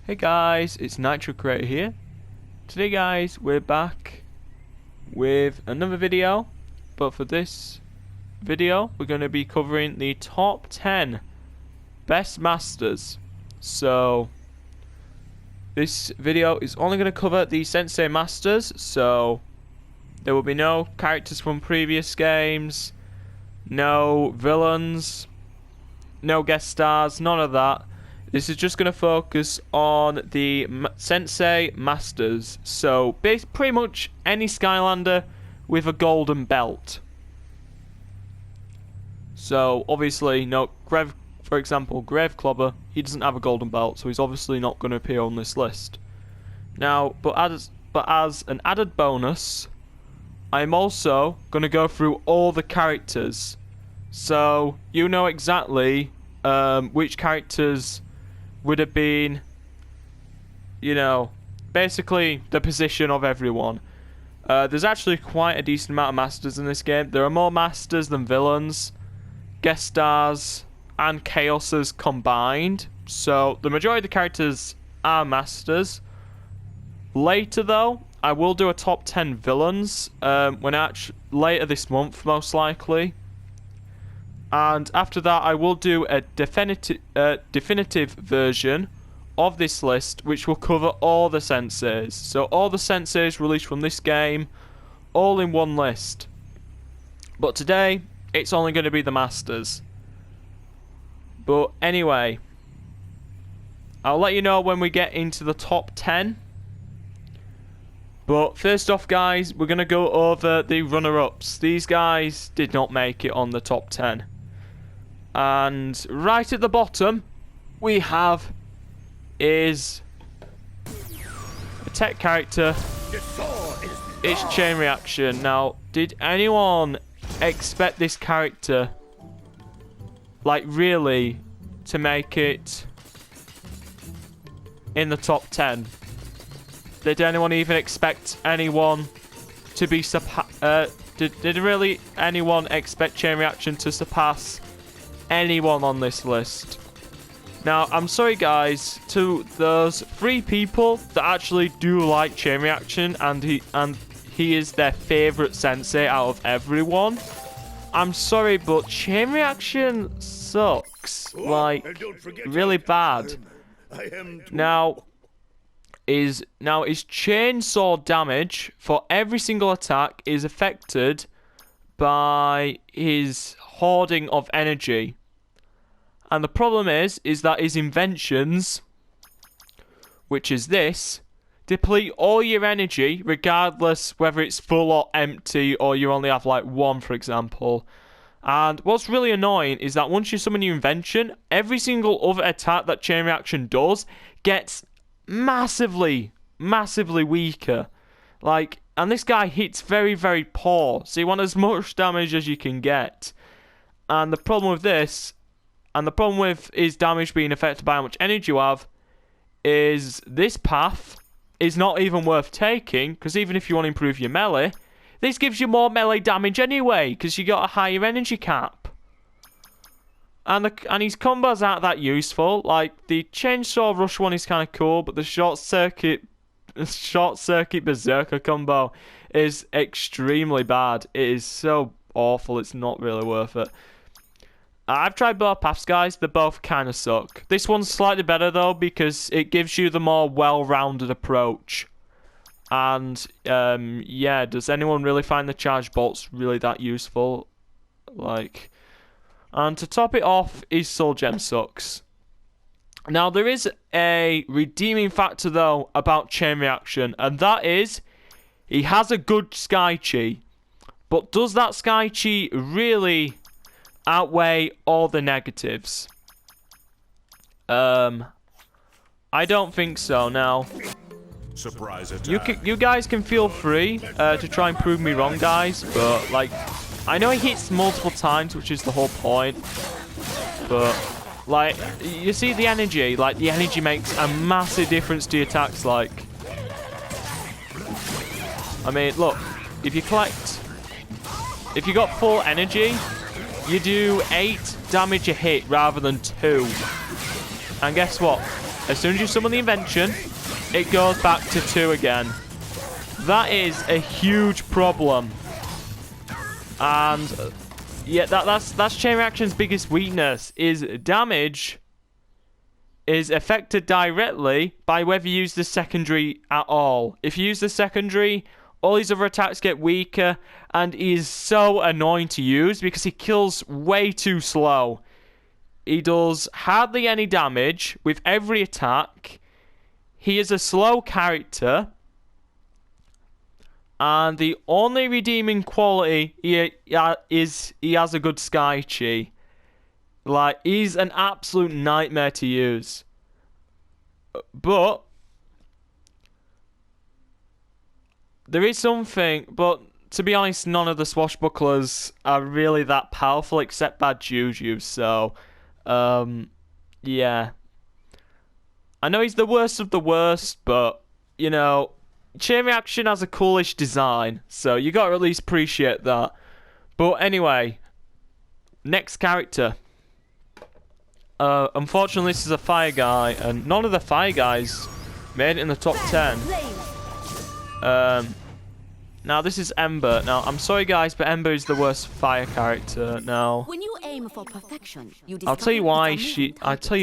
Hey guys, it's Nitro Creator here. Today guys, we're back with another video, but for this video we're going to be covering the top 10 best masters. So this video is only going to cover the Senseis masters, so there will be no characters from previous games, no villains, no guest stars, none of that. This is just going to focus on the Senseis Masters. So, pretty much any Skylander with a golden belt. So, obviously, no, for example, Graveclobber, he doesn't have a golden belt, so he's obviously not going to appear on this list. Now, but as an added bonus, I'm also going to go through all the characters. So, you know exactly which characters would have been, you know, basically the position of everyone. There's actually quite a decent amount of masters in this game. There are more masters than villains, guest stars, and chaoses combined. So the majority of the characters are masters. Later though, I will do a top 10 villains later this month most likely. And after that, I will do a definitive version of this list, which will cover all the Senseis. So all the Senseis released from this game, all in one list. But today, it's only going to be the Masters. But anyway, I'll let you know when we get into the top 10. But first off, guys, we're going to go over the runner-ups. These guys did not make it on the top 10. And right at the bottom, we have is a tech character. It's Chain Reaction. Now, did anyone expect this character, like really, to make it in the top 10? Did anyone even expect anyone to be did really anyone expect Chain Reaction to surpass anyone on this list? Now, I'm sorry guys, to those 3 people that actually do like Chain Reaction and he is their favourite Sensei out of everyone. I'm sorry, but Chain Reaction sucks. Like, really bad. Now, his chainsaw damage for every single attack is affected by his hoarding of energy. And the problem is that his inventions, which is this, deplete all your energy regardless whether it's full or empty or you only have like 1, for example. And what's really annoying is that once you summon your invention, every single other attack that Chain Reaction does gets massively weaker. Like, and this guy hits very, very poor, so you want as much damage as you can get. And the problem with this, and the problem with his damage being affected by how much energy you have, is this path is not even worth taking, because even if you want to improve your melee, this gives you more melee damage anyway, because you got a higher energy cap. And his combos aren't that useful. Like, the Chainsaw Rush one is kind of cool, but the Short Circuit Berserker combo is extremely bad. It is so awful, it's not really worth it. I've tried both paths, guys. They both kind of suck. This one's slightly better, though, because it gives you the more well-rounded approach. And, yeah, does anyone really find the charge bolts really that useful? Like, and to top it off, his Soul Gem sucks. Now, there is a redeeming factor, though, about Chain Reaction, and that is, he has a good Sky Chi. But does that Sky Chi really outweigh all the negatives? I don't think so. Now, surprise attack. You guys can feel free to try and prove me wrong, guys, but like, I know he hits multiple times, which is the whole point, but like, you see the energy, like the energy makes a massive difference to your attacks. Like, I mean, look, if you got full energy, you do 8 damage a hit rather than 2. And guess what? as soon as you summon the invention, it goes back to 2 again. That is a huge problem. And yeah, that's Chain Reaction's biggest weakness, is damage is affected directly by whether you use the secondary at all. If you use the secondary, all these other attacks get weaker, and he is so annoying to use because he kills way too slow. He does hardly any damage with every attack. He is a slow character. And the only redeeming quality is he has a good Sky Chi. Like, he's an absolute nightmare to use. But there is something, but to be honest, none of the swashbucklers are really that powerful except Bad Juju, so yeah. I know he's the worst of the worst, but, you know, Chain Reaction has a coolish design, so you gotta at least appreciate that. But anyway, next character. Unfortunately, this is a fire guy, and none of the fire guys made it in the top 10. Now this is Ember. Now I'm sorry guys, but Ember is the worst fire character. Now when you aim for perfection, I'll tell you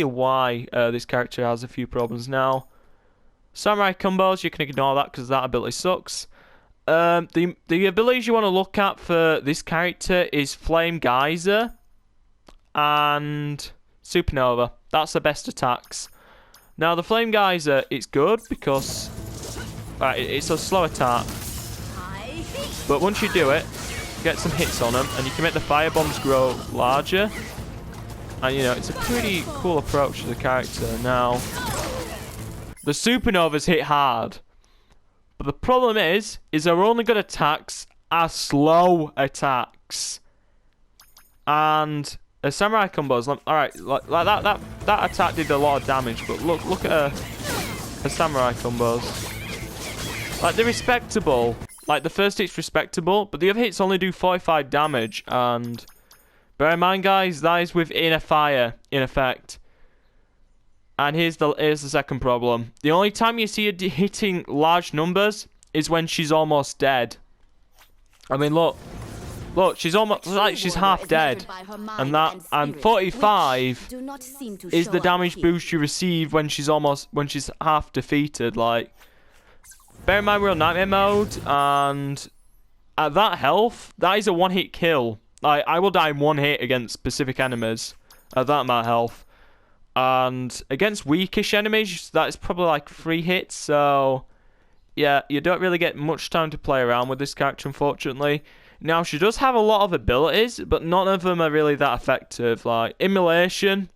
why this character has a few problems. Now, samurai combos, you can ignore that because that ability sucks. The abilities you want to look at for this character is Flame Geyser and Supernova. That's the best attacks. Now the Flame Geyser, it's good because it's a slow attack, but once you do it, get some hits on them, and you can make the fire bombs grow larger. And you know, it's a pretty cool approach to the character. Now, the Supernovas hit hard, but the problem is they're only good attacks are slow attacks, and samurai combos. Alright, like that attack did a lot of damage, but look at her samurai combos. Like, they're respectable. Like, the first hit's respectable, but the other hits only do 45 damage, and bear in mind, guys, that is with inner fire in effect. And here's the second problem. The only time you see her hitting large numbers is when she's almost dead. I mean, look, she's almost like she's half dead, and 45 is the damage boost you receive when she's half defeated. Like, bear in mind we're on Nightmare mode, and at that health, that is a one-hit kill. Like, I will die in one hit against specific enemies at that amount of health, and against weakish enemies, that is probably like 3 hits. So yeah, you don't really get much time to play around with this character, unfortunately. Now, she does have a lot of abilities, but none of them are really that effective. Like, Immolation.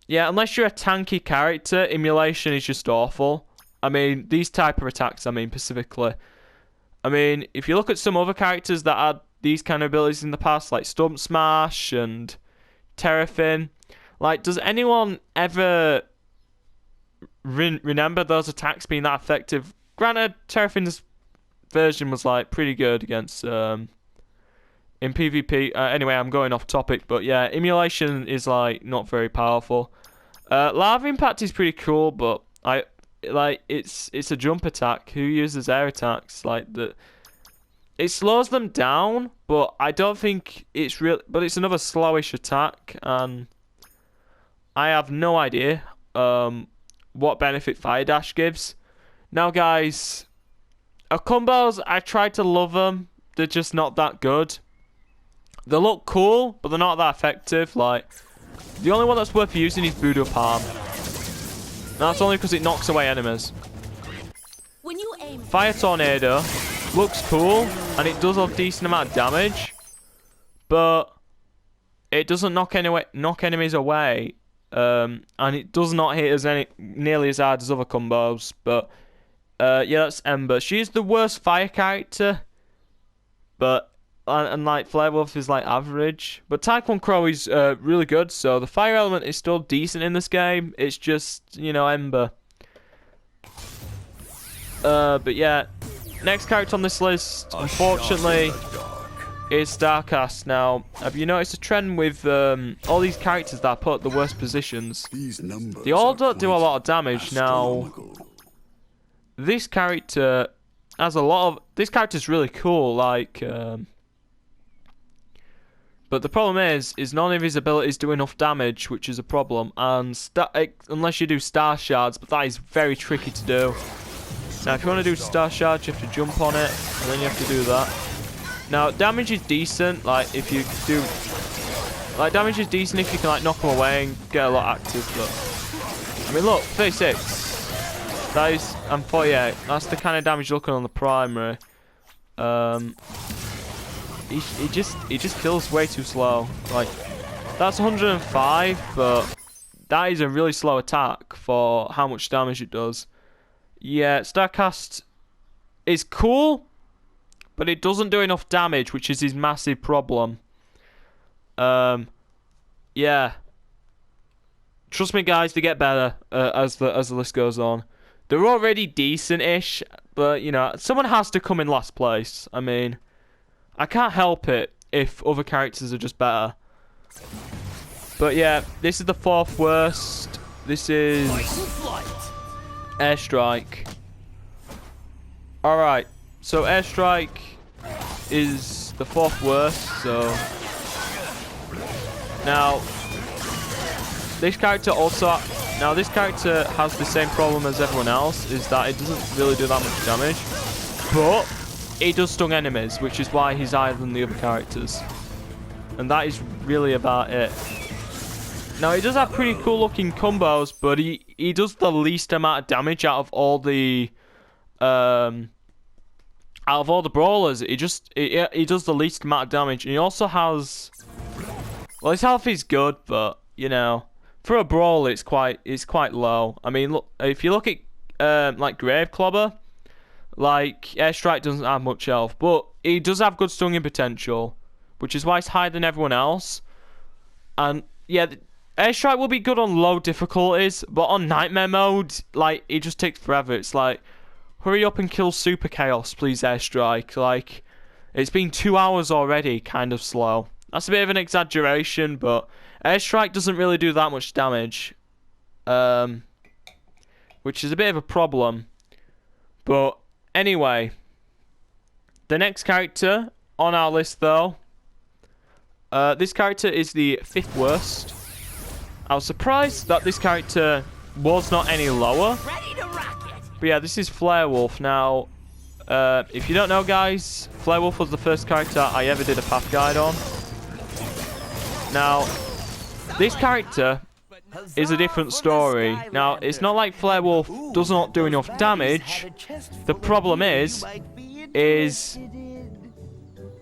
Yeah, unless you're a tanky character, Immolation is just awful. I mean, these type of attacks, I mean, specifically. I mean, if you look at some other characters that had these kind of abilities in the past, like Stump Smash and Terrafin, like, does anyone ever remember those attacks being that effective? Granted, Terrafin's version was like pretty good against in PvP. Anyway, I'm going off topic, but yeah, Immolation is like not very powerful. Lava Impact is pretty cool, but it's a jump attack. Who uses air attacks? Like, it slows them down, but I don't think it's real. But it's another slowish attack, and I have no idea what benefit Fire Dash gives. Now, guys, combos, I tried to love them. They're just not that good. They look cool, but they're not that effective. Like, the only one that's worth using is Voodoo Palm. That's only because it knocks away enemies. Fire Tornado looks cool, and it does a decent amount of damage, but it doesn't knock enemies away, and it does not hit nearly as hard as other combos. But yeah, that's Ember. She is the worst fire character, but and like Flare Wolf is like average, but Typhon Crow is really good. So the fire element is still decent in this game. It's just, you know, Ember. But yeah, next character on this list, unfortunately, is Starcast. Now, have you noticed a trend with all these characters that I put at the worst positions? They all don't do a lot of damage. Now, this character has a lot of... This character's really cool, like... But the problem is none of his abilities do enough damage, which is a problem. And unless you do Star Shards, but that is very tricky to do. Now, if you want to do Star Shards, you have to jump on it, and then you have to do that. Now, damage is decent, like, if you do... Like, damage is decent if you can, like, knock them away and get a lot active, but... I mean, look, 36. That is... And 48. That's the kind of damage you're looking on the primary. He just kills way too slow. Like, that's 105, but that is a really slow attack for how much damage it does. Yeah, Starcast is cool, but it doesn't do enough damage, which is his massive problem. Yeah. Trust me, guys, they get better as the list goes on. They're already decent-ish, but you know, someone has to come in last place. I mean, I can't help it if other characters are just better. But yeah, this is the 4th worst. This is Airstrike. Alright, so Airstrike is the 4th worst, so... Now, this character also... Now, this character has the same problem as everyone else, is that it doesn't really do that much damage. But, it does stung enemies, which is why he's higher than the other characters. And that is really about it. Now, he does have pretty cool looking combos, but he does the least amount of damage out of all the brawlers. He does the least amount of damage, and he also has... Well, his health is good, but you know, for a brawler, it's quite low. I mean, look, if you look at like Grave Clobber, like Airstrike doesn't have much health, but he does have good stinging potential, which is why he's higher than everyone else. And yeah, Airstrike will be good on low difficulties, but on Nightmare mode, like, it just takes forever. It's like, hurry up and kill Super Chaos, please, Airstrike. Like, it's been 2 hours already, kind of slow. That's a bit of an exaggeration, but Airstrike doesn't really do that much damage. Which is a bit of a problem. But anyway, the next character on our list, though, this character is the 5th worst. I was surprised that this character was not any lower. But yeah, this is Flarewolf. Now, if you don't know, guys, Flarewolf was the first character I ever did a path guide on. Now, this character is a different story. Now, it's not like Flarewolf does not do enough damage. The problem is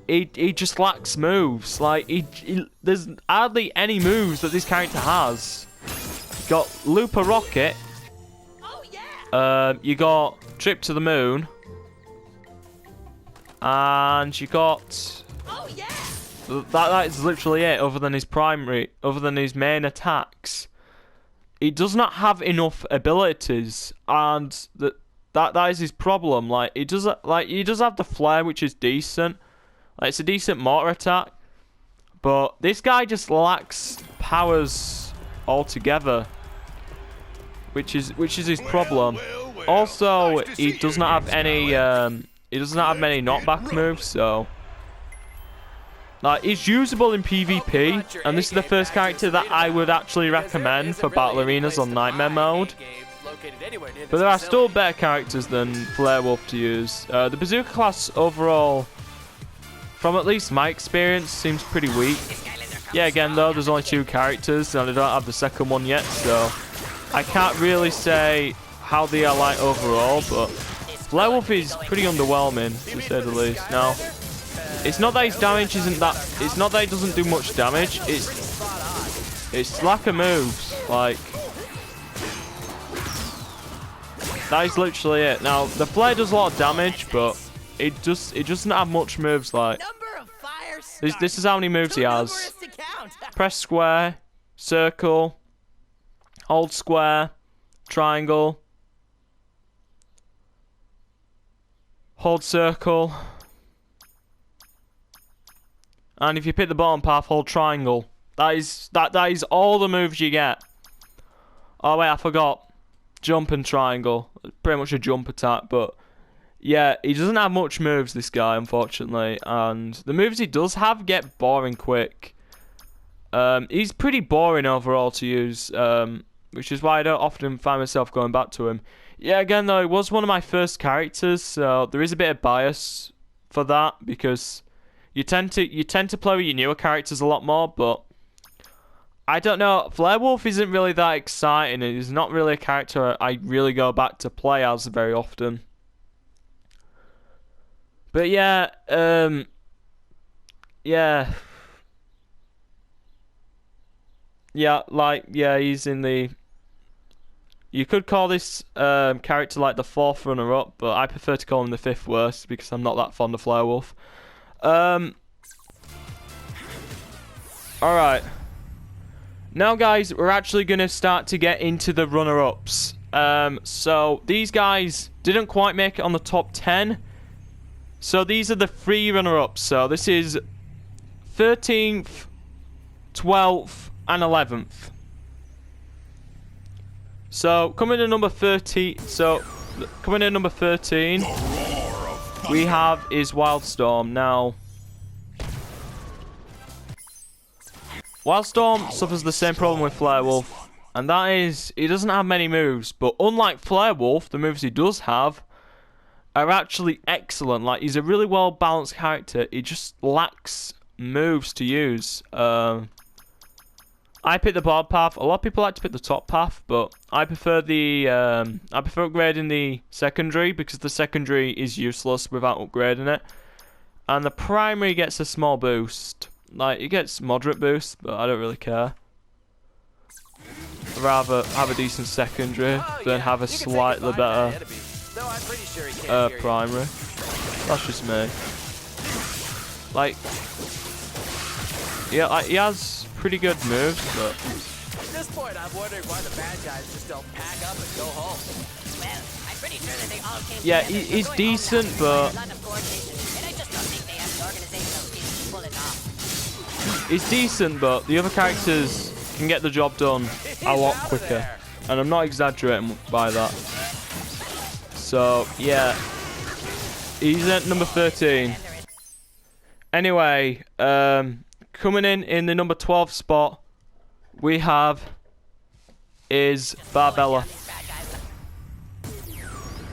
he just lacks moves. Like, there's hardly any moves that this character has. You got Looper Rocket. You got Trip to the Moon. And you got... That is literally it, other than his main attacks. He does not have enough abilities, and that is his problem. Like, he does have the flare, which is decent. Like, it's a decent mortar attack, but this guy just lacks powers altogether, which is his problem. Also, he does not have any many knockback moves, so like, he's usable in PvP, and this is the first character that I would actually recommend for battle arenas on Nightmare mode. But there are still better characters than Flarewolf to use. The Bazooka class overall, from at least my experience, seems pretty weak. Yeah, again though, there's only 2 characters, and I don't have the second one yet, so I can't really say how they are like overall, but Flarewolf is pretty underwhelming, to say the least. Now, it's not that his damage isn't that... It's not that he doesn't do much damage. It's lack of moves. Like, that is literally it. Now, the flare does a lot of damage, but it doesn't have much moves. Like, this is how many moves he has. Press square, circle, hold square, triangle, hold circle, And if you pick the bottom path, hold triangle. That is all the moves you get. Oh wait, I forgot. Jump and triangle. Pretty much a jump attack, but yeah, he doesn't have much moves, this guy, unfortunately. And the moves he does have get boring quick. He's pretty boring overall to use, which is why I don't often find myself going back to him. Yeah, again though, it was one of my first characters, so there is a bit of bias for that, because you tend to play with your newer characters a lot more, but I don't know, Werewolf isn't really that exciting. He's not really a character I really go back to play as very often. But yeah, yeah, he's in the... You could call this character like the 4th runner-up, but I prefer to call him the 5th worst because I'm not that fond of Werewolf. Alright. Now guys, we're actually going to start to get into the runner-ups. So these guys didn't quite make it on the top 10. So these are the 3 runner-ups. So this is 13th, 12th, and 11th. So coming in number 13, we have is Wildstorm. Now, Wildstorm suffers the same problem with Werewolf, and that is he doesn't have many moves. But unlike Werewolf, the moves he does have are actually excellent. Like, he's a really well balanced character. He just lacks moves to use. I picked the bottom path. A lot of people like to pick the top path, but I prefer upgrading the secondary, because the secondary is useless without upgrading it. And the primary gets a small boost. Like, it gets moderate boost, but I don't really care. I'd rather have a decent secondary than have a slightly better primary. That's just me. Like, yeah, like, he has pretty good moves, but at this point I'm wondering why the bad guys just don't pack up and go home. Well, I'm pretty sure that they all came yeah, together he's going decent, all but a lot of coordination, and I just don't think they have the organizational skills to pull it off. he's decent, but the other characters can get the job done a lot quicker, and I'm not exaggerating by that. So yeah, he's at number 13. Anyway, coming in the number 12 spot, we have is Barbella.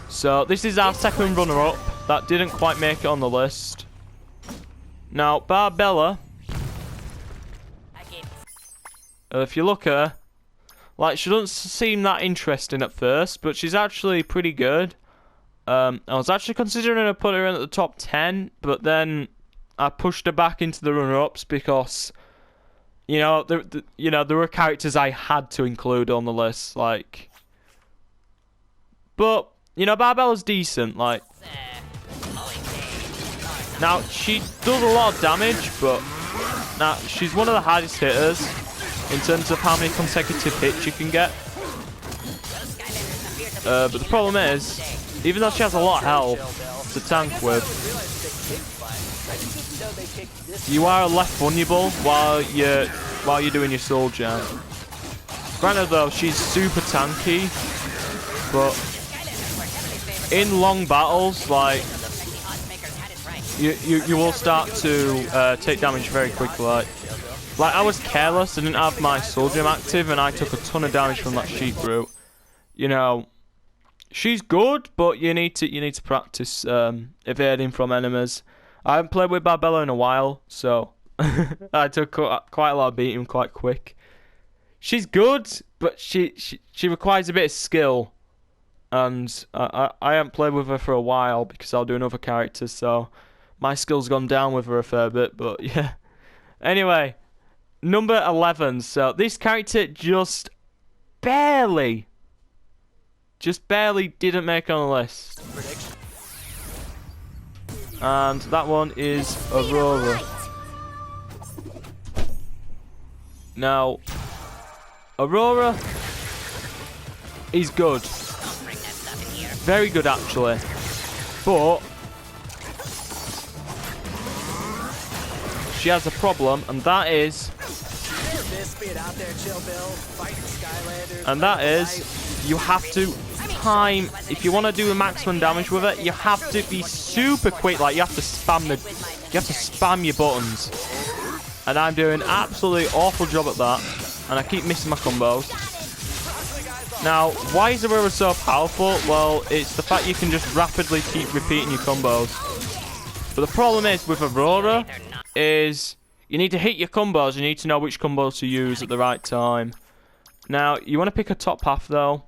So this is our second runner-up that didn't quite make it on the list. Now, Barbella, if you look at her, like, she doesn't seem that interesting at first, but she's actually pretty good. I was actually considering to put her in at the top 10, but then I pushed her back into the runner-ups because, you know, there were characters I had to include on the list, like. But you know, Barbella's decent, like. Now she does a lot of damage, but now she's one of the hardest hitters in terms of how many consecutive hits you can get. But the problem is, even though she has a lot of health to tank with, you are left vulnerable while you're doing your soul jam. Granted though, she's super tanky, but in long battles, like, you will start to take damage very quickly. Like I was careless, I didn't have my soul gem active, and I took a ton of damage from that sheep brute. You know, she's good, but you need to practice evading from enemies. I haven't played with Barbella in a while, so I took quite a lot of beating quite quick. She's good, but she requires a bit of skill, and I haven't played with her for a while because I'll do another character, so my skill's gone down with her a fair bit. But yeah. Anyway, number 11. So this character just barely didn't make it on the list. And that one is Aurora. Now, Aurora is good. Very good, actually. But she has a problem, and that is... And that is, you have to time, if you want to do the maximum damage with it, you have to be super quick. Like, you have to spam your buttons. And I'm doing an absolutely awful job at that. And I keep missing my combos. Now, why is Aurora so powerful? Well, it's the fact you can just rapidly keep repeating your combos. But the problem is with Aurora is you need to hit your combos. You need to know which combos to use at the right time. Now, you want to pick a top path, though.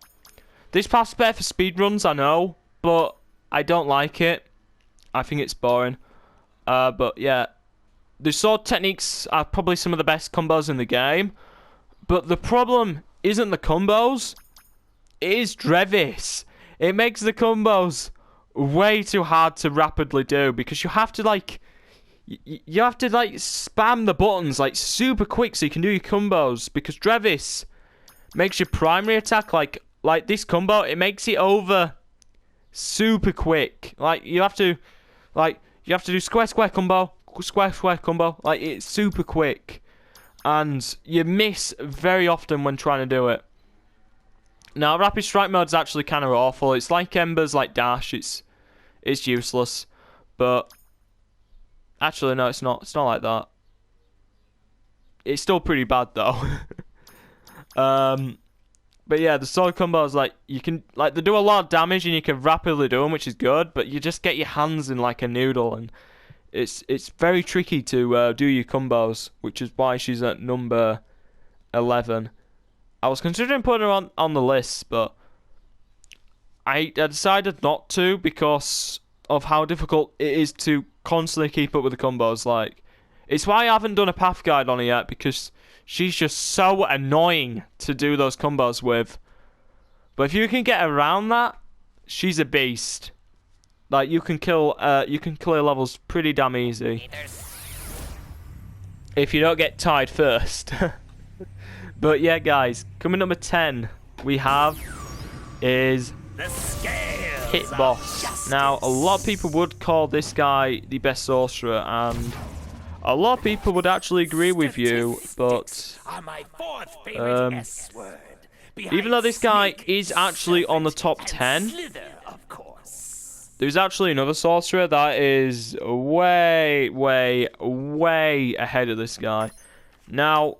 This path's better for speedruns, I know, but I don't like it. I think it's boring. But yeah, the sword techniques are probably some of the best combos in the game. But the problem isn't the combos. It is Drevis. It makes the combos way too hard to rapidly do because you have to like spam the buttons like super quick so you can do your combos, because Drevis makes your primary attack like this combo, it makes it over super quick. Like you have to do square square combo, square square combo. Like it's super quick, and you miss very often when trying to do it. Now rapid strike mode is actually kind of awful. It's like Ember's like dash. It's useless, but actually no, it's not. It's not like that. It's still pretty bad though. But yeah, the sword combos, like, you can, like, they do a lot of damage and you can rapidly do them, which is good, but you just get your hands in like a noodle, and it's very tricky to do your combos, which is why she's at number 11. I was considering putting her on the list, but I decided not to because of how difficult it is to constantly keep up with the combos. Like, it's why I haven't done a path guide on her yet, because she's just so annoying to do those combos with. But if you can get around that, she's a beast. Like, you can clear levels pretty damn easy. If you don't get tied first. But yeah, guys, coming number 10 we have is Hit Boss. Now, a lot of people would call this guy the best sorcerer, and a lot of people would actually agree with you, but even though this guy is actually on the top 10, there's actually another sorcerer that is way, way, way ahead of this guy. Now,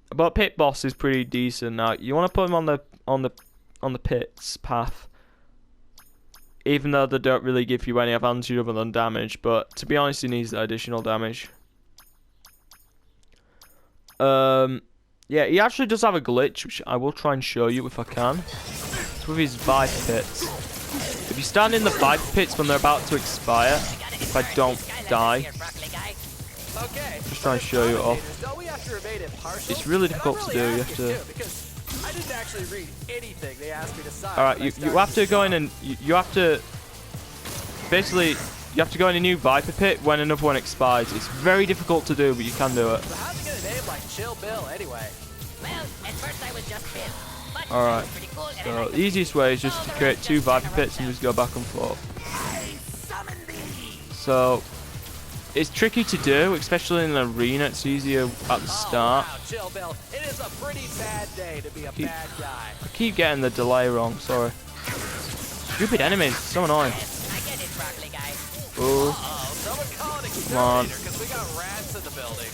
but Pit Boss is pretty decent. Now, you want to put him on the pits path, even though they don't really give you any advantage other than damage. But to be honest, he needs that additional damage. Yeah, he actually does have a glitch, which I will try and show you if I can. It's with his Viper Pits. If you stand in the Viper Pits when they're about to expire, if I don't die, just try and show you it off. It's really difficult to do. You have to. I didn't actually read anything they asked me to sign. All right, you have to go in and you have to basically you have to go in a new Viper Pit when another one expires. It's very difficult to do, but you can do it. So how'd you get a name like Chill Bill anyway? Well, at first I was just Bill. But All right. pretty cool, and So the easiest way is just to create 2 Viper Pits and just go back and forth. So it's tricky to do, especially in an arena. It's easier at the start. Wow, Chill Bill. It is a pretty bad day to be a bad guy. I keep getting the delay wrong. Sorry. Stupid enemies. So annoying. I get it, broccoli guy. Oh, Someone call an come on. exterminator, 'cause we got rats in the building.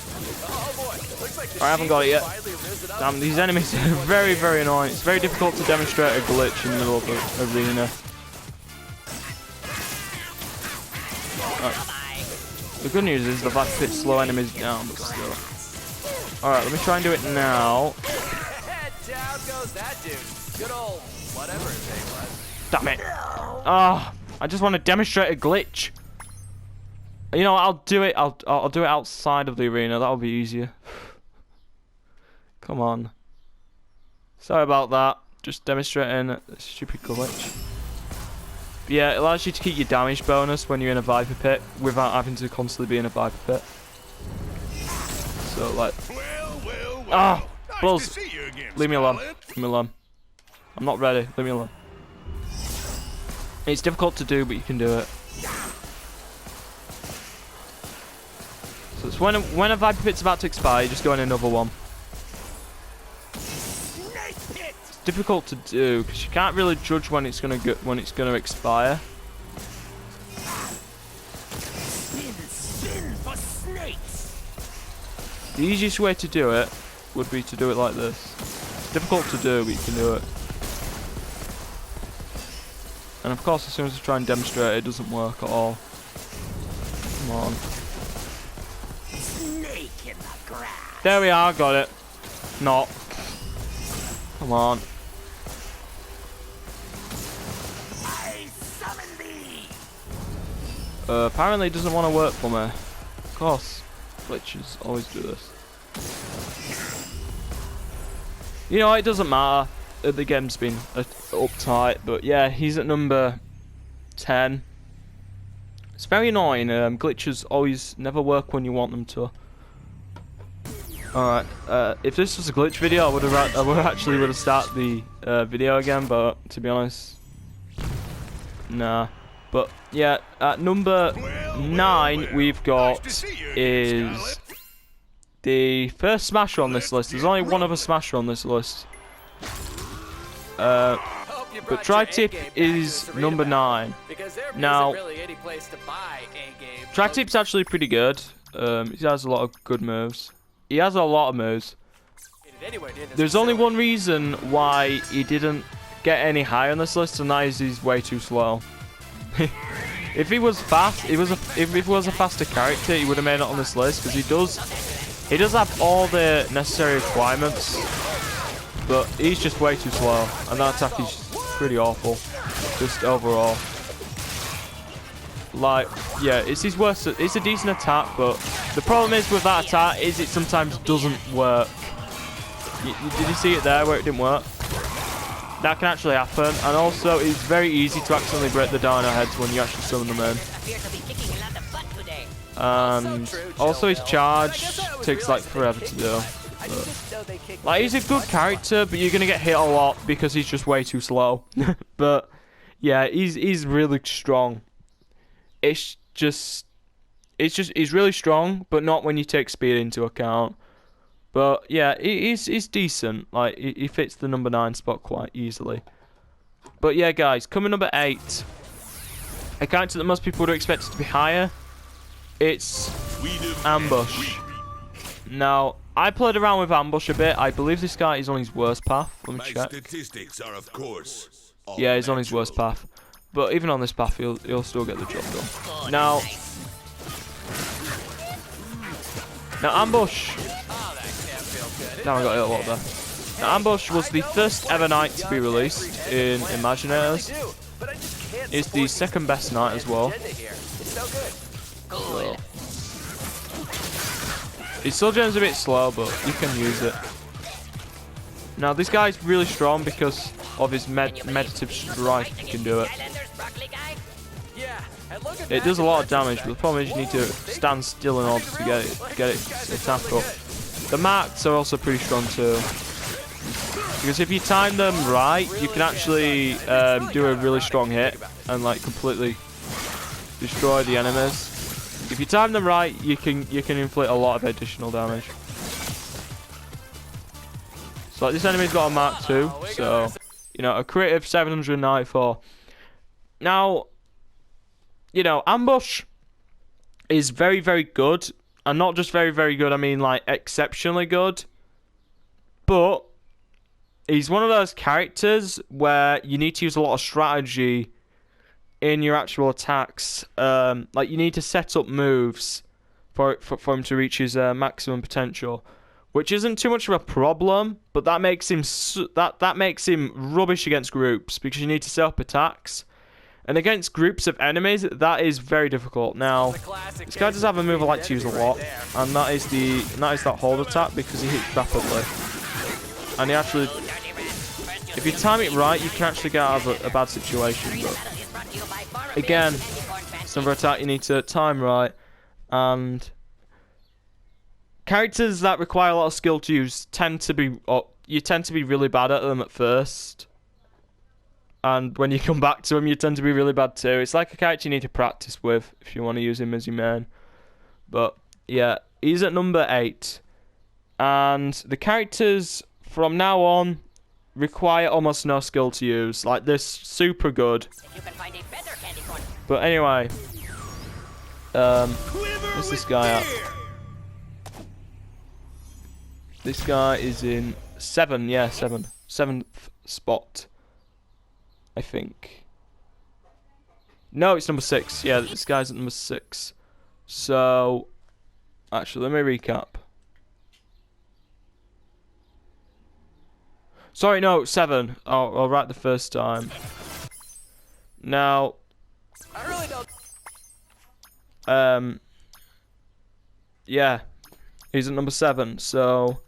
Oh boy, looks like the I haven't got it yet. finally risen up. Damn, these enemies are very, very annoying. It's very difficult to demonstrate a glitch in the middle of an arena. The good news is the Viper Pits slow enemies down, but still. Alright, let me try and do it now. Down goes that dude. Good old whatever his name was. Damn it. Ah, I just want to demonstrate a glitch. You know, I'll do it. I'll do it outside of the arena. That'll be easier. Come on. Sorry about that. Just demonstrating a stupid glitch. But yeah, it allows you to keep your damage bonus when you're in a Viper Pit without having to constantly be in a Viper Pit. So like, ah, Buzz, leave me alone. Leave me alone. I'm not ready. Leave me alone. It's difficult to do, but you can do it. So So when a Viper Pit's about to expire, you just go in another one. It's difficult to do because you can't really judge when it's gonna expire. The easiest way to do it would be to do it like this. It's difficult to do, but you can do it. And of course, as soon as I try and demonstrate it doesn't work at all. Come on. Snake in the grass. There we are, got it. Not. Come on. I summon thee. Apparently it doesn't want to work for me. Of course. Glitches always do this. You know, it doesn't matter. The game's been uptight, but yeah, he's at number 10. It's very annoying. Glitches always never work when you want them to. Alright, if this was a glitch video, I would have started the video again, but to be honest, nah. But yeah, at number 9 we've got is the first Smasher on this list. There's only one other Smasher on this list. But Tri-Tip is number 9. Now, Tri-Tip's actually pretty good. He has a lot of good moves. He has a lot of moves. There's only one reason why he didn't get any higher on this list, and that is he's way too slow. If he was fast, if he was a faster character, he would have made it on this list because he does have all the necessary requirements, but he's just way too slow, and that attack is pretty awful, just overall. Like, yeah, it's his worst. It's a decent attack, but the problem is with that attack is it sometimes doesn't work. Did you see it there where it didn't work? That can actually happen, and also it's very easy to accidentally break the dino heads when you actually summon them in. And also his charge takes like forever to do. But, like, he's a good character, but you're gonna get hit a lot because he's just way too slow. But yeah, he's really strong. He's really strong, but not when you take speed into account. But yeah, he's decent. Like, he fits the number 9 spot quite easily. But yeah, guys, coming number 8, a character that most people would expect it to be higher. It's Ambush. Now, I played around with Ambush a bit. I believe this guy is on his worst path. Let me check. Statistics are, of course, yeah, he's on his worst path. But even on this path, he'll still get the job done. Now, Ambush. Damn, I got hit a lot there. Now, Ambush was the first ever knight to be released in Imaginators. It's the second best knight as well. So, his soul gem's a bit slow, but you can use it. Now, this guy's really strong because of his meditative strike. He can do it. It does a lot of damage, but the problem is you need to stand still in order to get its attack up. The marks are also pretty strong too, because if you time them right, you can actually do a really strong hit and like completely destroy the enemies. If you time them right, you can inflict a lot of additional damage. So like, this enemy's got a Mark 2, so you know, a crit of 794. Now, you know, Ambush is very, very good. And not just very, very good, I mean like exceptionally good. But he's one of those characters where you need to use a lot of strategy in your actual attacks. Like, you need to set up moves for him to reach his maximum potential, which isn't too much of a problem. But that makes him that makes him rubbish against groups, because you need to set up attacks. And against groups of enemies, that is very difficult. Now, this guy does have a move I like to use a lot, and that is that hold attack, because he hits rapidly. And he actually, if you time it right, you can actually get out of a bad situation. But again, some attack you need to time right, and characters that require a lot of skill to use tend to be really bad at them at first. And when you come back to him, you tend to be really bad too. It's like a character you need to practice with if you want to use him as your main. But yeah, he's at number 8. And the characters from now on require almost no skill to use. Like, they're super good. If you can find a better candy corn. But anyway, what's this guy at? This guy is in 7, yeah, 7. 7th spot, I think. No, it's number 6. Yeah, this guy's at number 6. So, actually, let me recap. Sorry, no, 7. I'll write the first time. Now, I really don't. yeah, he's at number 7. So,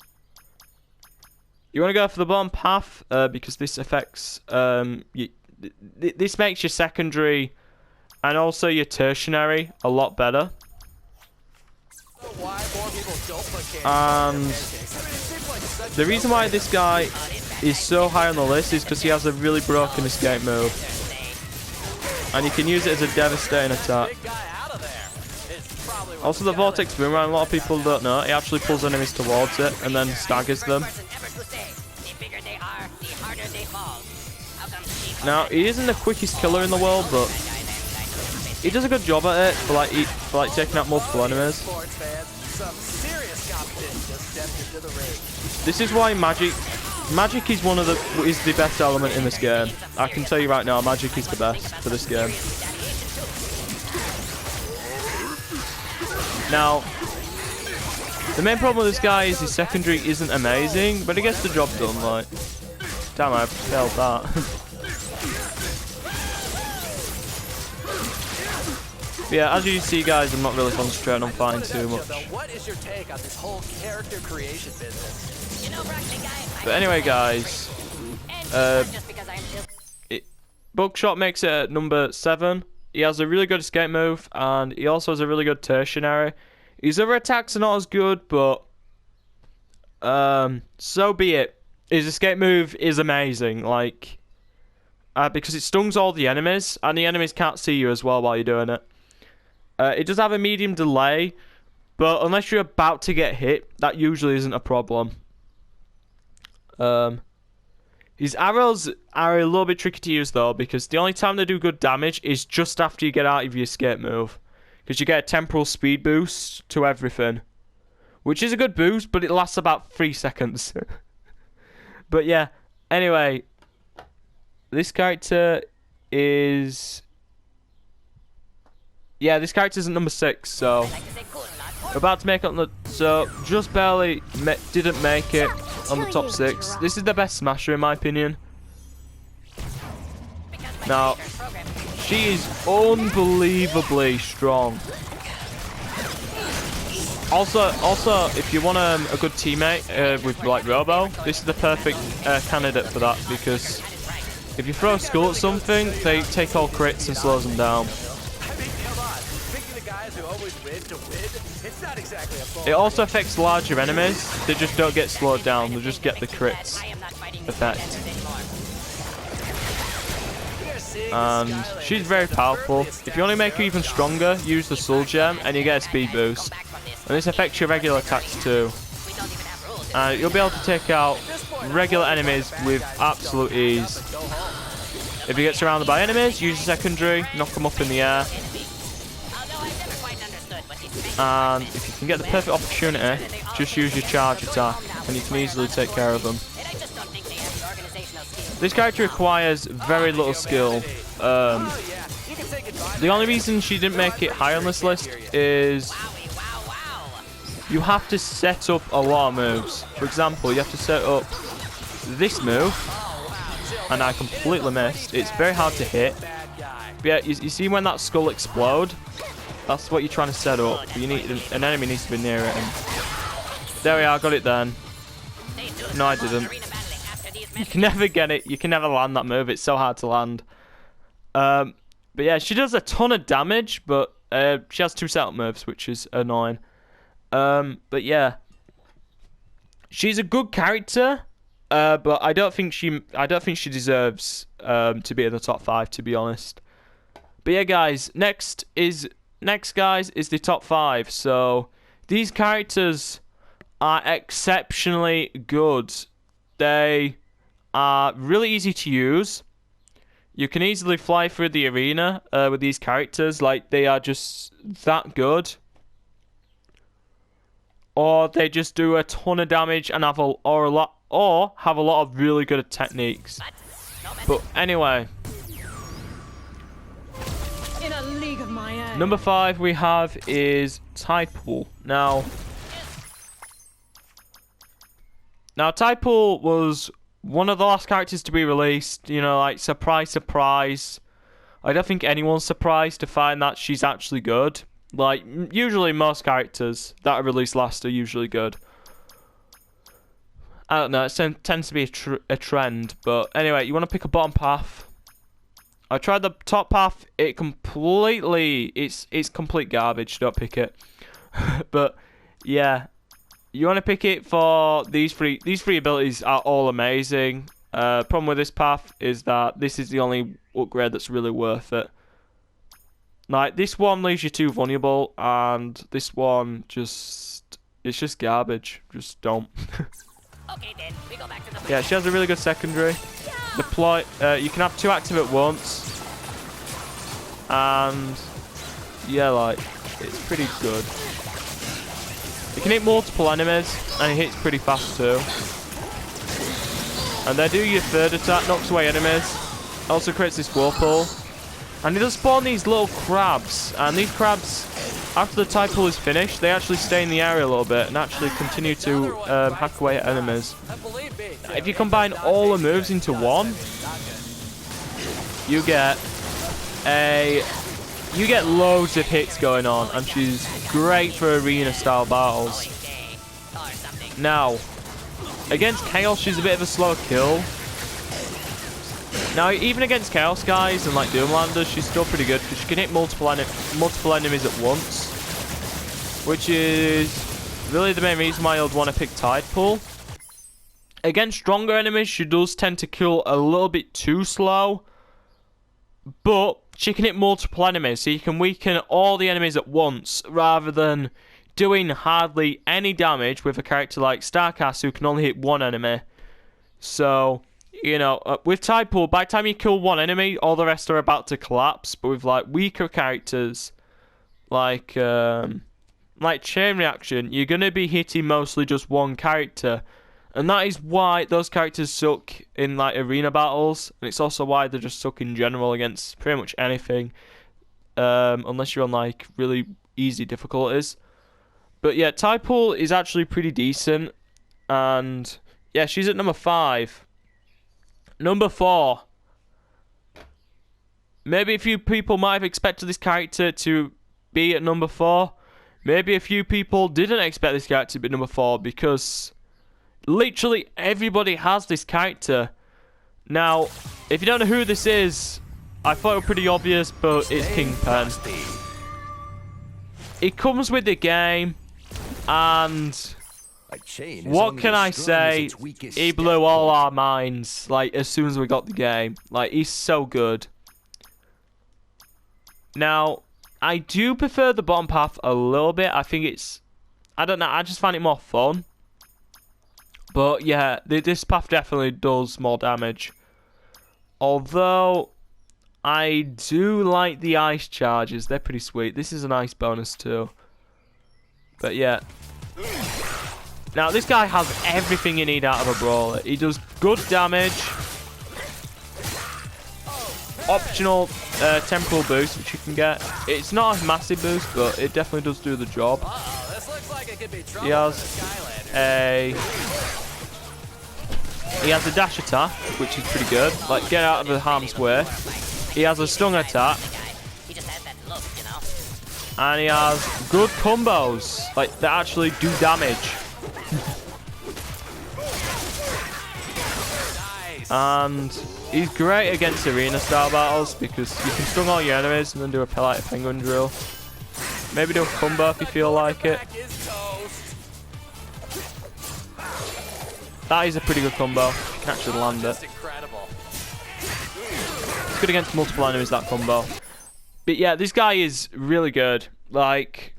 you want to go for the bottom path because this affects this makes your secondary and also your tertiary a lot better. Why more people don't put candy And on their pancakes. I mean, it seems like such the reason why this guy is so high on the list is because he has a really broken escape move. And you can use it as a devastating attack. big guy out of there. It's probably what Also, the Vortex Boomerang, a lot of people don't know, he actually pulls enemies towards it and then staggers them. Person ever to say, the bigger they are, the harder they fall. How come she Now, he isn't the quickest killer in the world, but he does a good job at it for like taking out multiple enemies. sports fans, some serious competition just stepped into the ring. This is why magic is the best element in this game. I can tell you right now, magic is the best for this game. Now, the main problem with this guy is his secondary isn't amazing, but he gets the job done. Like, damn, I failed that. Yeah, as you see, guys, I'm not really concentrating on fighting too much. What is your take on this whole character creation business? You know, Broccoli guy, But anyway, guys, just because I'm still Buckshot makes it at number 7. He has a really good escape move, and he also has a really good tertiary. His other attacks are not as good, but so be it. His escape move is amazing, like because it stuns all the enemies, and the enemies can't see you as well while you're doing it. It does have a medium delay, but unless you're about to get hit, that usually isn't a problem. His arrows are a little bit tricky to use though, because the only time they do good damage is just after you get out of your escape move. Because you get a temporal speed boost to everything. Which is a good boost, but it lasts about 3 seconds. But yeah, anyway. This character is... Yeah, this character's at number 6, so... We're about to make it on the... So, just barely didn't make it on the top 6. This is the best Smasher in my opinion. Now, she is unbelievably strong. Also, if you want a good teammate with like Robo, this is the perfect candidate for that, because if you throw a skull at something, they take all crits and slows them down. I mean, come on. Picking the guys who always win to win, it's not exactly a ball. It also affects larger enemies. They just don't get slowed down. They just get the crits effect. And she's very powerful. If you want to make her even stronger, use the Soul Gem and you get a speed boost. And this affects your regular attacks too. And you'll be able to take out regular enemies with absolute ease. If you get surrounded by enemies, use your secondary, knock them up in the air. And if you can get the perfect opportunity, just use your charge attack and you can easily take care of them. This character requires very little skill. The only reason she didn't make it high on this list is you have to set up a lot of moves. For example, you have to set up this move, and I completely missed. It's very hard to hit. But yeah, you see when that skull explodes? That's what you're trying to set up. But you need an enemy needs to be near it. And there we are, got it then. No, I didn't. You can never get it. You can never land that move. It's so hard to land. But yeah, she does a ton of damage, but she has 2 setup moves, which is annoying. But yeah, she's a good character, but I don't think she deserves to be in the top 5, to be honest. But yeah, guys, next guys is the top 5. So these characters are exceptionally good. They are really easy to use. You can easily fly through the arena with these characters. Like, they are just that good. Or they just do a ton of damage and have a lot of really good techniques. But anyway, In a league of my own. number 5 we have is Tidepool. Now Tidepool was one of the last characters to be released. You know, like, surprise, surprise. I don't think anyone's surprised to find that she's actually good. Like, usually most characters that are released last are usually good. I don't know, it tends to be a trend. But anyway, you want to pick a bottom path. I tried the top path. It's complete garbage. Don't pick it. But yeah, you want to pick it for these three. These three abilities are all amazing. Problem with this path is that this is the only upgrade that's really worth it. Like, this one leaves you too vulnerable, and this one it's just garbage. Just don't. Okay, then we go back to the. Yeah, she has a really good secondary. Deploy. You can have 2 active at once, and yeah, like, it's pretty good. You can hit multiple enemies, and it hits pretty fast too. And they do your third attack, knocks away enemies. Also creates this whirlpool. And it does spawn these little crabs. And these crabs, after the tide pool is finished, they actually stay in the area a little bit and actually continue to hack away at enemies. If you combine all the moves into one, you get loads of hits going on, and she's great for arena style battles. Now, against Chaos, she's a bit of a slower kill. Now, even against Chaos guys and like Doomlanders, she's still pretty good because she can hit multiple enemies at once, which is really the main reason why you'd want to pick Tidepool. Against stronger enemies, she does tend to kill a little bit too slow, but she can hit multiple enemies, so you can weaken all the enemies at once rather than doing hardly any damage with a character like Starcast who can only hit one enemy. So, you know, with Tidepool, by the time you kill one enemy, all the rest are about to collapse. But with like weaker characters, like Chain Reaction, you're gonna be hitting mostly just one character, and that is why those characters suck in like arena battles, and it's also why they just suck in general against pretty much anything, unless you're on like really easy difficulties. But yeah, Tidepool is actually pretty decent, and yeah, she's at number 5. Number 4. Maybe a few people might have expected this character to be at number 4. Maybe a few people didn't expect this character to be number 4 because literally everybody has this character. Now, if you don't know who this is, I thought it was pretty obvious, but it's Kingpin. It comes with the game, and what can I say? He blew all our minds, like, as soon as we got the game. Like, he's so good. Now, I do prefer the bottom path a little bit. I think it's, I don't know, I just find it more fun. But yeah, this path definitely does more damage. Although, I do like the ice charges. They're pretty sweet. This is a nice bonus too. But yeah. Now, this guy has everything you need out of a brawler. He does good damage. Optional temporal boost, which you can get. It's not a massive boost, but it definitely does do the job. He has a dash attack, which is pretty good. Like, get out of the harm's way. He has a stung attack. And he has good combos, like, that actually do damage. And he's great against arena style battles because you can stung all your enemies and then do a Pelite Penguin drill. Maybe do a combo if you feel like it. That is a pretty good combo. You can actually land it. It's good against multiple enemies, that combo. But yeah, this guy is really good. Like,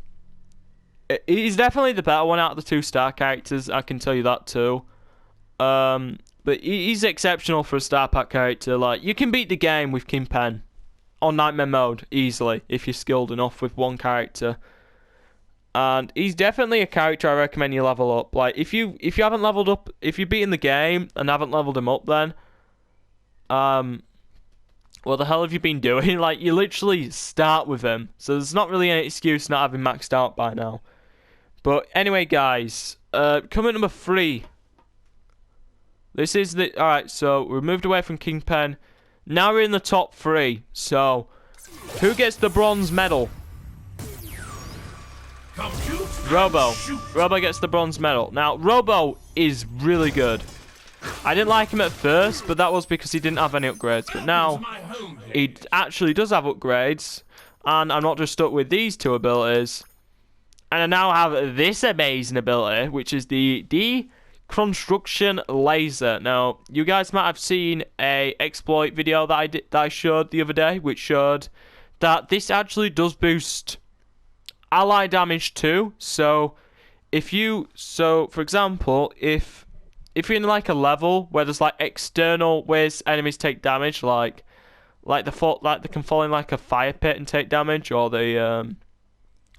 He's definitely the better one out of the 2-star characters, I can tell you that too. But he's exceptional for a star pack character. Like, you can beat the game with Kingpin on Nightmare mode easily if you're skilled enough with one character. And he's definitely a character I recommend you level up. Like, if you haven't leveled up, if you've beaten the game and haven't leveled him up, then what the hell have you been doing? Like, you literally start with him, so there's not really any excuse not having maxed out by now. But anyway, guys, coming at number 3. This is the... Alright, so we've moved away from Kingpin. Now we're in the top 3. So, who gets the bronze medal? Robo. Robo gets the bronze medal. Now, Robo is really good. I didn't like him at first, but that was because he didn't have any upgrades. But now, he actually does have upgrades. And I'm not just stuck with these 2 abilities. And I now have this amazing ability, which is the Deconstruction Laser. Now, you guys might have seen a exploit video that I showed the other day, which showed that this actually does boost ally damage too. So, for example, if you're in like a level where there's like external ways enemies take damage, like they can fall in like a fire pit and take damage, or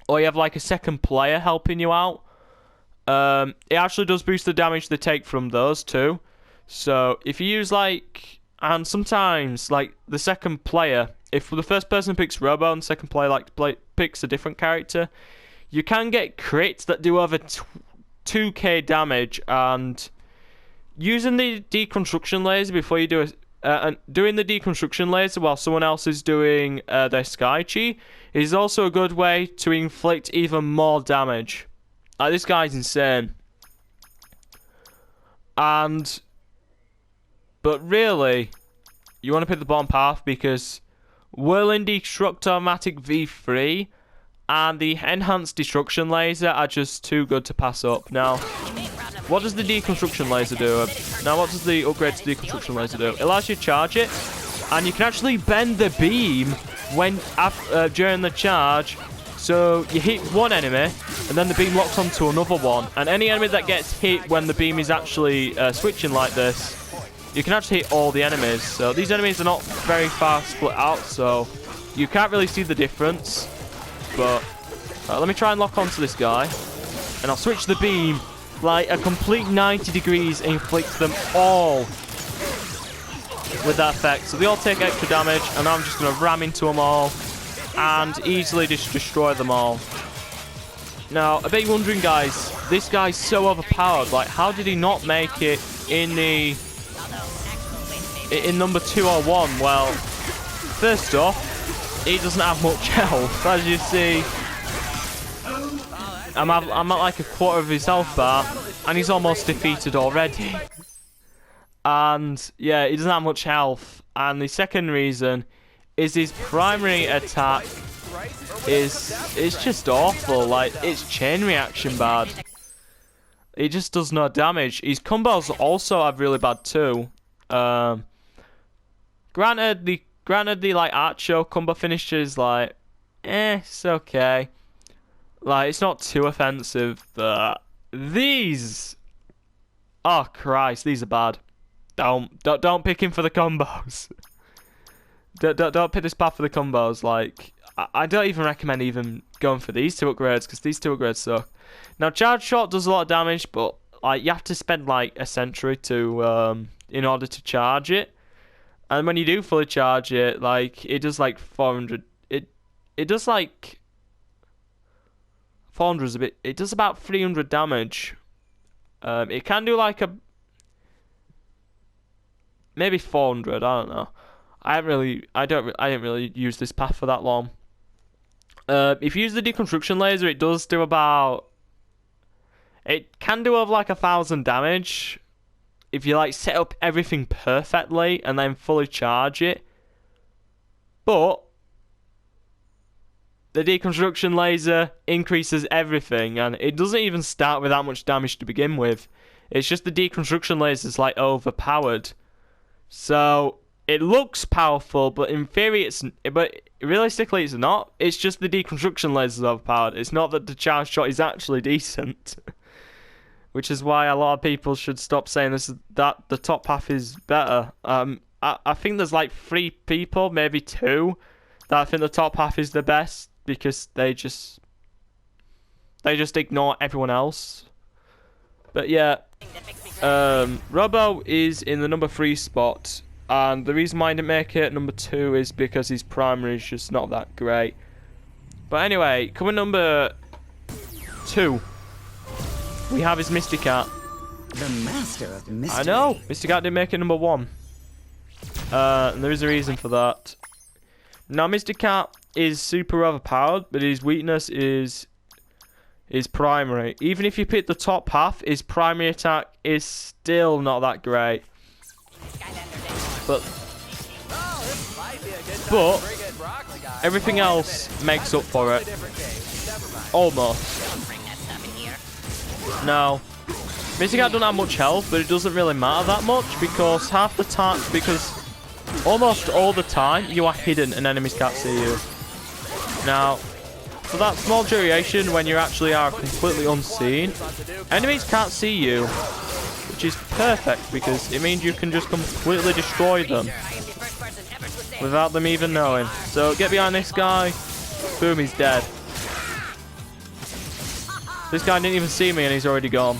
or you have like a second player helping you out. It actually does boost the damage they take from those too. So if you use like, and sometimes like the second player, if the first person picks Robo and the second player picks a different character, you can get crits that do over 2k damage. And using the deconstruction laser before you do doing the deconstruction laser while someone else is doing their Sky Chi is also a good way to inflict even more damage. Like, this guy's insane. But really, you want to pick the bottom path because Whirling Destructomatic V3 and the Enhanced Destruction Laser are just too good to pass up. Now, what does the Deconstruction Laser do? Now, what does the upgrade to Deconstruction Laser do? It allows you to charge it, and you can actually bend the beam when during the charge. So you hit one enemy, and then the beam locks onto another one. And any enemy that gets hit when the beam is actually switching like this, you can actually hit all the enemies. So these enemies are not very far split out, so you can't really see the difference. But let me try and lock onto this guy, and I'll switch the beam like a complete 90 degrees and inflict them all with that effect. So they all take extra damage, and I'm just going to ram into them all and easily just destroy them all. Now, I bet you're wondering, guys, this guy's so overpowered. Like, how did he not make it in number 2 or 1? Well, first off, he doesn't have much health. As you see, I'm at like a quarter of his health bar, and he's almost defeated already. And yeah, he doesn't have much health. And the second reason is his primary attack is just awful. Like, it's chain reaction bad. He just does no damage. His combos also are really bad too. Granted the like art show combo finishes, like, it's okay. Like, it's not too offensive, but these, oh Christ, these are bad. Don't pick him for the combos. Don't pick this path for the combos. Like, I don't even recommend even going for these 2 upgrades, because these 2 upgrades suck. Now, Charge Shot does a lot of damage, but like, you have to spend like a century to in order to charge it. And when you do fully charge it, like, it does like 400. It does like 400 is a bit. It does about 300 damage. It can do like maybe 400. I don't know. I didn't really use this path for that long. If you use the deconstruction laser, it does do about. It can do over like 1,000 damage if you like set up everything perfectly and then fully charge it. But the deconstruction laser increases everything, and it doesn't even start with that much damage to begin with. It's just the deconstruction laser is like overpowered. So it looks powerful, but in theory realistically, it's not. It's just the deconstruction laser is overpowered. It's not that the charge shot is actually decent. Which is why a lot of people should stop saying that the top half is better. I think there's like 3 people, maybe 2, that I think the top half is the best because they just ignore everyone else. But yeah, Robo is in the number 3 spot, and the reason why I didn't make it number 2 is because his primary is just not that great. But anyway, coming number 2. We have his Misty Cat. The master of mystery. I know! Misty Cat didn't make it number 1. And there is a reason for that. Now, Misty Cat is super overpowered, but his weakness is his primary. Even if you pick the top half, his primary attack is still not that great. But everything else makes up for it. Almost. No. Misty Cat doesn't have much health, but it doesn't really matter that much because almost all the time you are hidden and enemies can't see you. Now, for that small duration when you actually are completely unseen, enemies can't see you, which is perfect because it means you can just completely destroy them without them even knowing. So get behind this guy, boom, he's dead. This guy didn't even see me and he's already gone.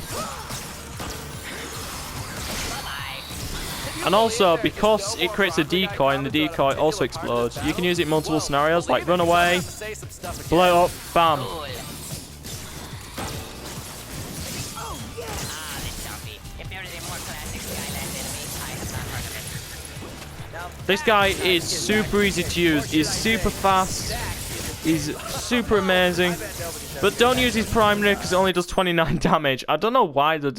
And also, because it creates a decoy and the decoy also explodes, you can use it in multiple scenarios, like run away, blow up, bam. This guy is super easy to use. He's super fast. He's super amazing. But don't use his primary because it only does 29 damage. I don't know why they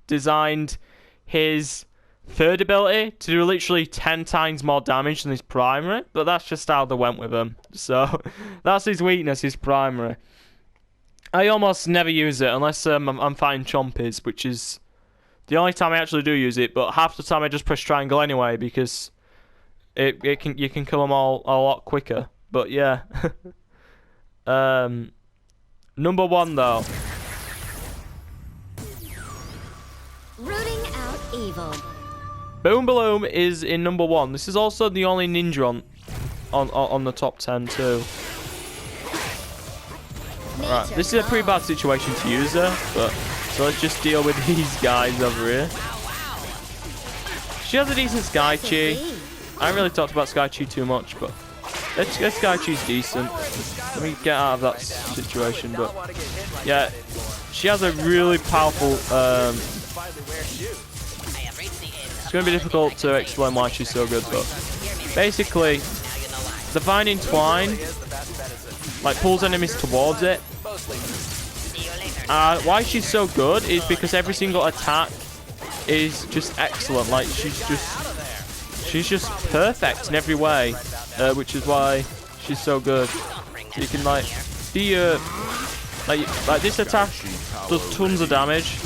designed his third ability to do literally 10 times more damage than his primary, but that's just how they went with him. So that's his weakness, his primary. I almost never use it unless I'm fighting chompies, which is the only time I actually do use it, but half the time I just press triangle anyway because you can kill them all a lot quicker. But yeah. Number 1 though. Rooting out evil. Boom Balloon is in number 1. This is also the only ninja on the top 10 too. Right, this is a pretty bad situation to use her, but so let's just deal with these guys over here. She has a decent Sky Chi. I haven't really talked about Sky Chi too much, but Sky Chi's decent. Let me get out of that situation, but yeah, she has a really powerful. It's going to be difficult to explain why she's so good, but basically, Divine Entwine like pulls enemies towards it. Why she's so good is because every single attack is just excellent. Like she's just perfect in every way, which is why she's so good. So you can like this attack does tons of damage.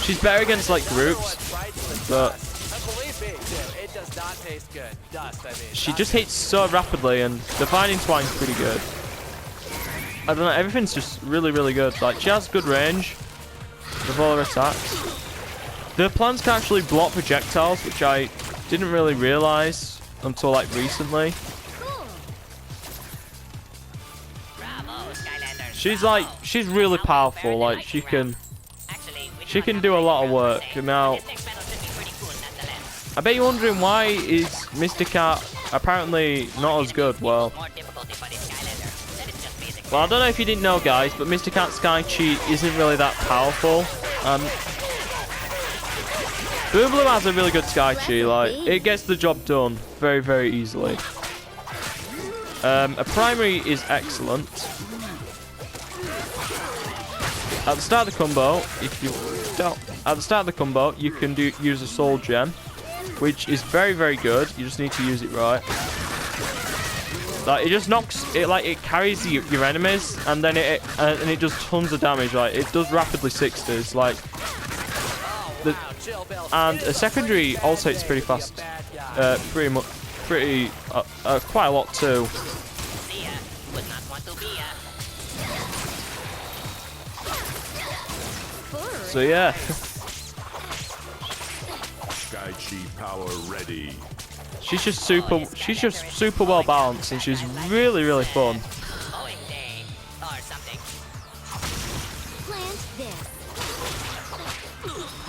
She's better against like groups, but she just hits so rapidly, and Divine Entwine's pretty good. I don't know, everything's just really, really good. Like, she has good range with all her attacks. The plants can actually block projectiles, which I didn't really realize until like recently. She's really powerful. Like, she can do a lot of work. Now, I bet you're wondering why is Misty Cat apparently not as good. Well, I don't know if you didn't know, guys, but Misty Cat's Sky Chi isn't really that powerful. Boom Blue has a really good Sky Chi. Like, it gets the job done very, very easily. A primary is excellent. At the start of the combo, you can use a soul gem, which is very, very good. You just need to use it right. Like, it just knocks it, like it carries your enemies, and then it does tons of damage. Like, it does rapidly 60s. Like, and a secondary also hits pretty fast, quite a lot too. to be a... So yeah. Sky Chi power ready. She's just super well balanced, and she's really fun. mowing day or something. Plant this.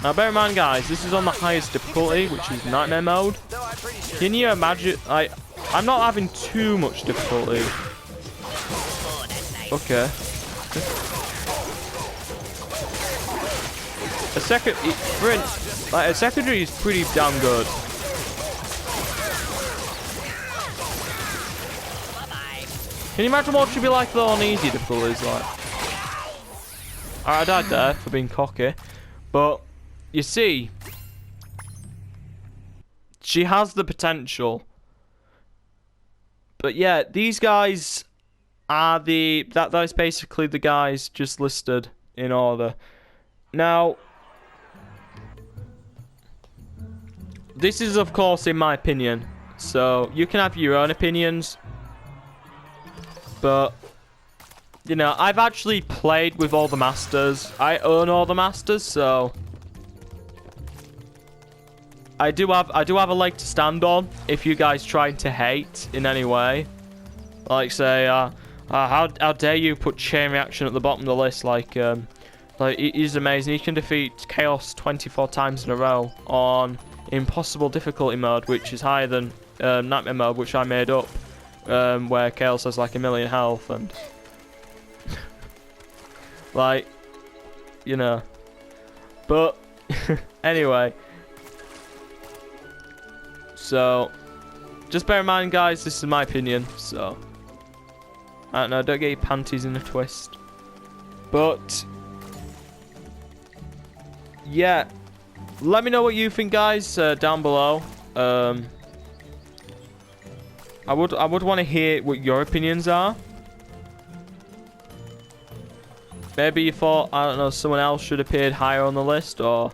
Now bear in mind guys, this is on the highest difficulty, which is Nightmare mode. Though I'm pretty sure. Can you imagine, I'm not having too much difficulty. Oh, that's nice. Okay. A secondary is pretty damn good. Bye-bye. Can you imagine what it should be like though on easy difficulties? Like, I died there for being cocky, but you see, she has the potential. But yeah, these guys are that is basically the guys just listed in order. Now, this is of course in my opinion, so you can have your own opinions. But you know, I've actually played with all the masters. I own all the masters, so I do have a leg to stand on if you guys trying to hate in any way. Like say, how dare you put chain reaction at the bottom of the list? Like he's amazing. He can defeat Chaos 24 times in a row on impossible difficulty mode, which is higher than Nightmare mode, which I made up, where Chaos has like 1,000,000 health and like, you know. But anyway. So, just bear in mind, guys, this is my opinion, so I don't know, don't get your panties in a twist. But yeah, let me know what you think, guys, down below. I would want to hear what your opinions are. Maybe you thought, I don't know, someone else should have appeared higher on the list, or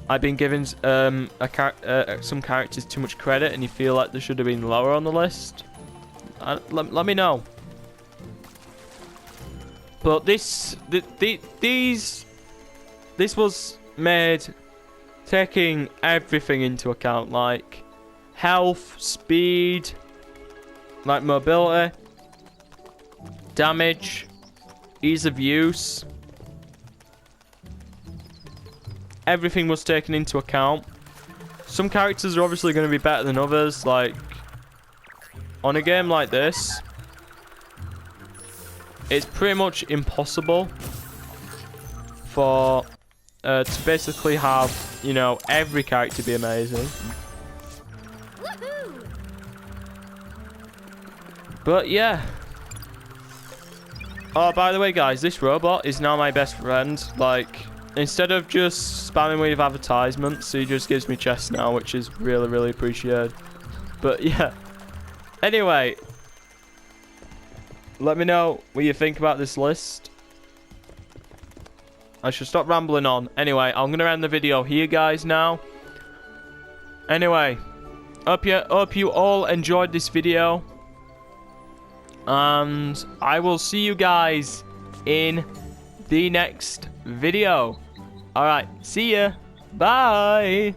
I've been giving some characters too much credit and you feel like they should have been lower on the list. Let me know. But this was made taking everything into account, like health, speed, like mobility, damage, ease of use. Everything was taken into account. Some characters are obviously going to be better than others. Like, on a game like this, it's pretty much impossible for to basically have, you know, every character be amazing. Woohoo! But yeah. Oh, by the way, guys, this robot is now my best friend. Like, instead of just spamming me with advertisements, he just gives me chests now, which is really appreciated. But yeah. Anyway, let me know what you think about this list. I should stop rambling on. Anyway, I'm going to end the video here, guys, now. Anyway, hope you all enjoyed this video. And I will see you guys in the next video. Alright, see ya. Bye.